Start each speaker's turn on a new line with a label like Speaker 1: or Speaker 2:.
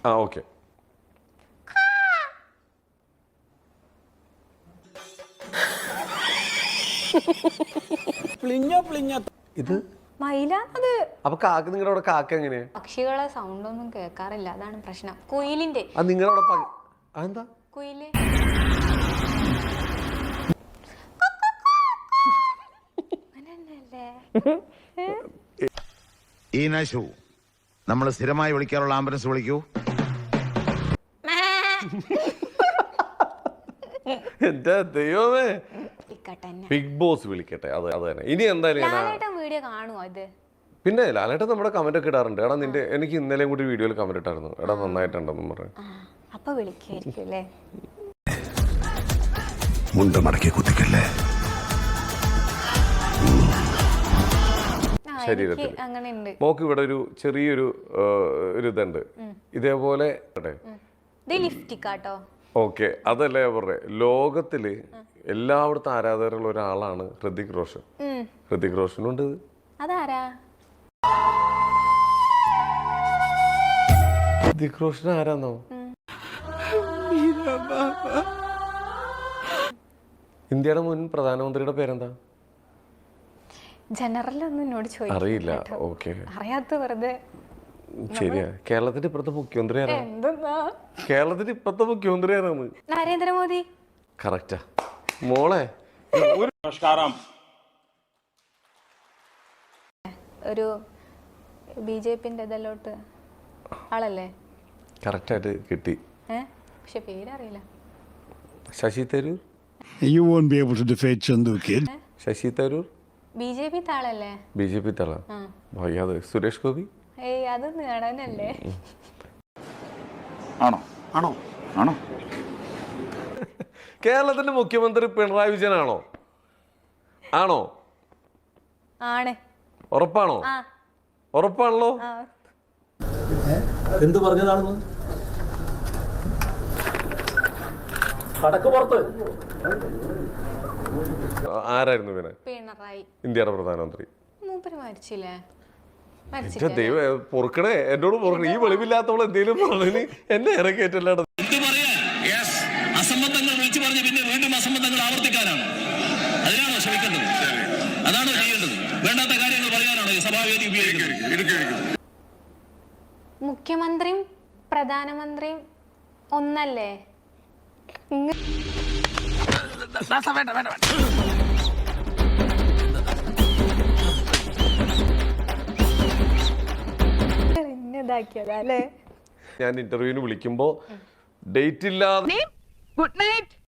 Speaker 1: ആ ഓക്കെ. ഇത്
Speaker 2: മയിലാണത്.
Speaker 1: അപ്പൊ കാക്ക നിങ്ങളുടെ അവിടെ കാക്ക എങ്ങനെയാ?
Speaker 2: പക്ഷികളെ സൗണ്ട് ഒന്നും കേൾക്കാറില്ല, അതാണ് പ്രശ്നം. കുയിലിന്റെ
Speaker 1: അത് നിങ്ങളുടെ അതെന്താ?
Speaker 2: കുയില്
Speaker 3: ഈ നാശു നമ്മൾ സ്ഥിരമായി വിളിക്കാറുള്ള ആംബുലൻസ് വിളിക്കൂ.
Speaker 1: എന്റെ ദൈവമേ, ബിഗ് ബോസ് വിളിക്കട്ടെ. അത് തന്നെ. ഇനി എന്തായാലും
Speaker 2: വീഡിയോ കാണുമോ ഇത്?
Speaker 1: പിന്നെ ലാലേട്ടൻ നമ്മുടെ കമന്റ് ഒക്കെ ഇടാറുണ്ട്. എടാ നിന്റെ എനിക്ക് ഇന്നലെയും കൂടി വീഡിയോയിൽ കമന്റ് ഇട്ടായിരുന്നു. എടാ നന്നായിട്ടുണ്ടെന്ന് പറഞ്ഞു.
Speaker 2: അപ്പൊ വിളിക്കായിരിക്കും അല്ലേ?
Speaker 3: മുണ്ട് മടക്കി കുത്തിക്കല്ലേ.
Speaker 1: ശരീരത്തിൽ മോക്ക് ഇവിടെ ഒരു ചെറിയൊരു ഇതുണ്ട് ഇതേപോലെ. ഓക്കെ, അതല്ല ഞാൻ പറഞ്ഞേ. ലോകത്തില് എല്ലായിടത്തും ആരാധകരുള്ള ഒരാളാണ് ഹൃതിക് റോഷൻ. ഹൃതിക് റോഷനുണ്ട്. ഹൃതിക് റോഷൻ ആരാന്നോ? ഇന്ത്യയുടെ മുൻ പ്രധാനമന്ത്രിയുടെ പേരെന്താ?
Speaker 2: ജനറൽ ഒന്നും എന്നോട് ചോദിക്കില്ല.
Speaker 1: അറിയില്ല. ഓക്കെ,
Speaker 2: അറിയാത്ത വെറുതെ.
Speaker 1: ശരിയാ. കേരളത്തിന്റെ ഇപ്പഴത്തെ മുഖ്യമന്ത്രി ആരാണ്? കേരളത്തിന്റെ ഇപ്പഴത്തെ മുഖ്യമന്ത്രി ആരാണ്?
Speaker 2: നരേന്ദ്രമോദി.
Speaker 1: കറക്റ്റാ മോളെ.
Speaker 4: നമസ്കാരം.
Speaker 2: ഒരു ബിജെപിന്റെ ഇതിലോട്ട് ആളല്ലേ?
Speaker 1: കറക്റ്റായിട്ട് കിട്ടി.
Speaker 2: പക്ഷെ പേരറിയില്ല.
Speaker 1: Shashi Tharoor.
Speaker 5: You won't be able to defeat Chandu, kid.
Speaker 1: Shashi Tharoor
Speaker 2: BJP താളല്ലേ?
Speaker 1: ബിജെപി തള. അത് സുരേഷ് ഗോപി.
Speaker 2: ഏയ് അത് നേടാനല്ലേ?
Speaker 3: ആണോ ആണോ ആണോ?
Speaker 1: കേരളത്തിന്റെ മുഖ്യമന്ത്രി പിണറായി വിജയനാണോ? ആണോ?
Speaker 2: ആണ്.
Speaker 1: ഉറപ്പാണോ? ഉറപ്പാണല്ലോ.
Speaker 4: എന്ത് പറഞ്ഞതാണെന്ന് കടക്ക് പുറത്ത്
Speaker 1: ആരായിരുന്നു പിന്നെ?
Speaker 2: പിണറായി,
Speaker 1: ഇന്ത്യയുടെ പ്രധാനമന്ത്രി.
Speaker 2: മൂപ്പര് മരിച്ചില്ലേ?
Speaker 1: എന്റെ ദൈവം പൊറുക്കണേ, എന്നോട് പൊറുക്കണേ. ഈ വെളിവില്ലാത്തവൾ എന്തെങ്കിലും പറഞ്ഞു എന്നെ ഇറക്കേറ്റല്ലാണ്ട്.
Speaker 6: അസംബന്ധങ്ങൾ വിളിച്ചു പറഞ്ഞ് പിന്നെ വീണ്ടും അസംബന്ധങ്ങൾ ആവർത്തിക്കാനാണ്. അതിനാണോ ശ്രമിക്കേണ്ടത്? അതാണോ ചെയ്യേണ്ടത്? വേണ്ടാത്ത കാര്യങ്ങൾ പറയാനാണോ സഭാവേദി ഉപയോഗിക്കുന്നത്?
Speaker 2: മുഖ്യമന്ത്രിയും പ്രധാനമന്ത്രിയും ഒന്നല്ലേ?
Speaker 1: ഞാൻ ഇന്റർവ്യൂവിന് വിളിക്കുമ്പോ ഡേറ്റ് ഇല്ലാതെ